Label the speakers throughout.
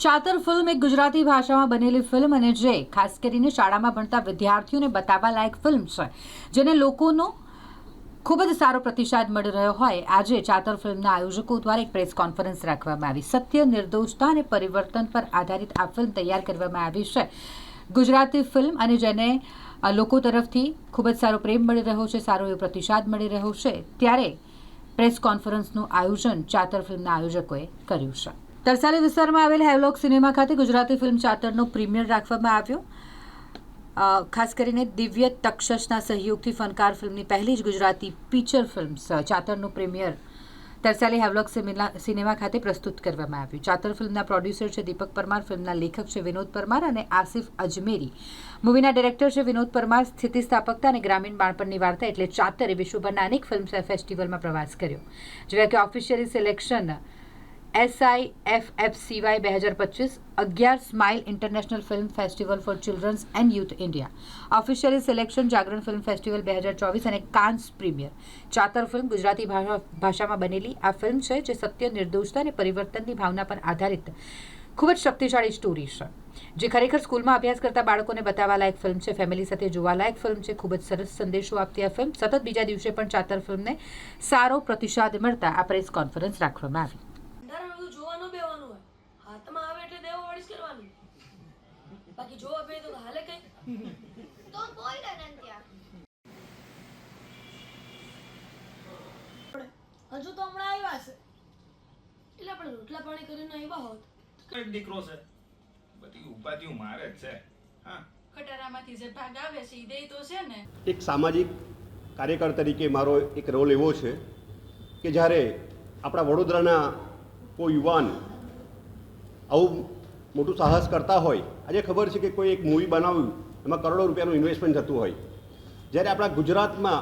Speaker 1: Chatar film એક ગુજરાતી ભાષામાં બનેલી ફિલ્મ અને જે ખાસ કરીને શાળામાં ભણતા વિદ્યાર્થીઓને બતાવવા લાયક ફિલ્મ છે, જેને લોકોનો ખૂબ જ સારો પ્રતિસાદ મળી રહ્યો હોય. આજે ચાતર ફિલ્મના આયોજકો દ્વારા એક પ્રેસ કોન્ફરન્સ રાખવામાં આવી. સત્ય, નિર્દોષતા અને પરિવર્તન પર આધારિત આ ફિલ્મ તૈયાર કરવામાં આવી છે. ગુજરાતી ફિલ્મ અને જેને લોકો તરફથી ખૂબ જ સારો પ્રેમ મળી રહ્યો છે, સારો એવો પ્રતિસાદ મળી રહ્યો છે, ત્યારે પ્રેસ કોન્ફરન્સનું આયોજન ચાતર ફિલ્મના આયોજકોએ કર્યું છે. તરસાલી વિસ્તારમાં આવેલ હેવલોક સિનેમા ખાતે ગુજરાતી ફિલ્મ ચાતરનો પ્રીમિયર રાખવામાં આવ્યો. ખાસ કરીને દિવ્ય તક્ષશના સહયોગથી ફનકાર ફિલ્મની પહેલી જ ગુજરાતી ફીચર ફિલ્મ ચાતરનું પ્રીમિયર તરસાલી હેવલોક સિનેમા ખાતે પ્રસ્તુત કરવામાં આવ્યું. ચાતર ફિલ્મના પ્રોડ્યુસર છે દીપક પરમાર, ફિલ્મના લેખક છે વિનોદ પરમાર અને આસિફ અજમેરી. મૂવીના ડિરેક્ટર છે વિનોદ પરમાર. સ્થિતિસ્થાપકતા અને ગ્રામીણ બાળપણની વાર્તા એટલે ચાતરે વિશ્વભરના અનેક ફિલ્મ ફેસ્ટિવલમાં પ્રવાસ કર્યો, જેવા કે officially selection SIFFCY 2025, 11 smile international film festival for children's and youth India, officially selection Jagran film festival 2024 અને Cannes premiere. Chatar film Gujarati ભાષામાં બનેલી આ ફિલ્મ છે, જે સત્ય, નિર્દોષતા અને પરિવર્તનની ભાવના પર આધારિત ખૂબ જ શક્તિશાળી સ્ટોરી છે, જે ખરેખર સ્કૂલમાં અભ્યાસ કરતા બાળકોને બતાવવા લાયક ફિલ્મ છે. ફેમિલી સાથે જોવાલાયક ફિલ્મ છે. ખૂબ જ સરસ સંદેશો આપતી આ ફિલ્મ. સતત બીજા દિવસે પણ ચાતર ફિલ્મને સારો પ્રતિસાદ મળતા આ પ્રેસ કોન્ફરન્સ રાખવામાં આવી.
Speaker 2: હાથમાં આવે એટલે દેવો વળીશ કરવાનું, બાકી જો આપે તો હાલે કઈ તો કોઈ અનંત્યા હજુ તો હમણાં આવ્યા છે એટલે આપણે રોટલા પાણી કરીને આવ્યા હોત.
Speaker 3: કઈ દીકરો છે, બધી ઉપાધિઓ મારે જ છે. હા,
Speaker 4: ખટારામાંથી જે ભાગ આવે છે એ દે તો છે ને.
Speaker 5: એક સામાજિક કાર્યકર તરીકે મારો એક રોલ એવો છે કે જ્યારે આપણા વડોદરાના કોઈ યુવાન આવું મોટું સાહસ કરતા હોય, આજે ખબર છે કે કોઈ એક મૂવી બનાવ્યું એમાં કરોડો રૂપિયાનું ઇન્વેસ્ટમેન્ટ થતું હોય, જ્યારે આપણા ગુજરાતમાં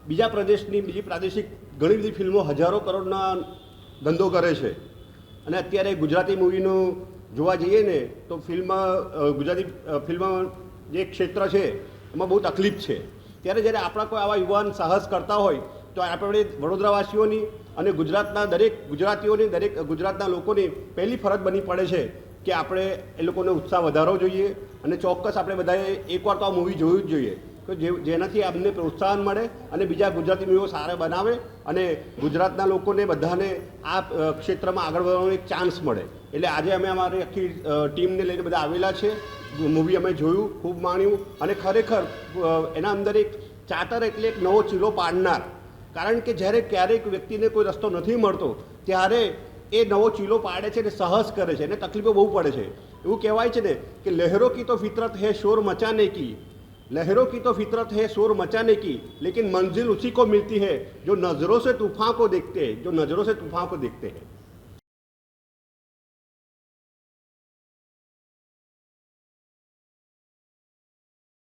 Speaker 5: બીજી પ્રાદેશિક ઘણી બધી ફિલ્મો હજારો કરોડના ધંધો કરે છે, અને અત્યારે ગુજરાતી મૂવીનું જોવા જઈએ ને તો ગુજરાતી ફિલ્મ જે ક્ષેત્ર છે એમાં બહુ તકલીફ છે. ત્યારે જ્યારે આપણા કોઈ આવા યુવાન સાહસ કરતા હોય તો આપણે વડોદરાવાસીઓની અને ગુજરાતના દરેક ગુજરાતીઓની, દરેક ગુજરાતના લોકોની પહેલી ફરજ બની પડે છે કે આપણે એ લોકોનો ઉત્સાહ વધારવો જોઈએ, અને ચોક્કસ આપણે બધાએ એકવાર તો આ મૂવી જોવું જ જોઈએ, તો જેનાથી અમને પ્રોત્સાહન મળે અને બીજા ગુજરાતી મૂવીઓ સારા બનાવે અને ગુજરાતના લોકોને બધાને આ ક્ષેત્રમાં આગળ વધવાનો એક ચાન્સ મળે. એટલે આજે અમે અમારી આખી ટીમને લઈને બધા આવેલા છે. મૂવી અમે જોયું, ખૂબ માણ્યું, અને ખરેખર એના અંદર એક ચાતર એટલે એક નવો ચીલો પાડનાર, કારણ કે જ્યારે ક્યારેક વ્યક્તિને કોઈ રસ્તો નથી મળતો ત્યારે એ નવો ચીલો પાડે છે અને સાહસ કરે છે, એને તકલીફો બહુ પડે છે. એવું કહેવાય છે ને કે લહેરો કી તો ફિતરત હૈ શોર મચાને કી, लहरों की तो फितरत है शोर मचाने की, लेकिन मंजिल उसी को मिलती है जो नज़रों से तूफान को देखते हैं, जो नज़रों से तूफान को देखते हैं.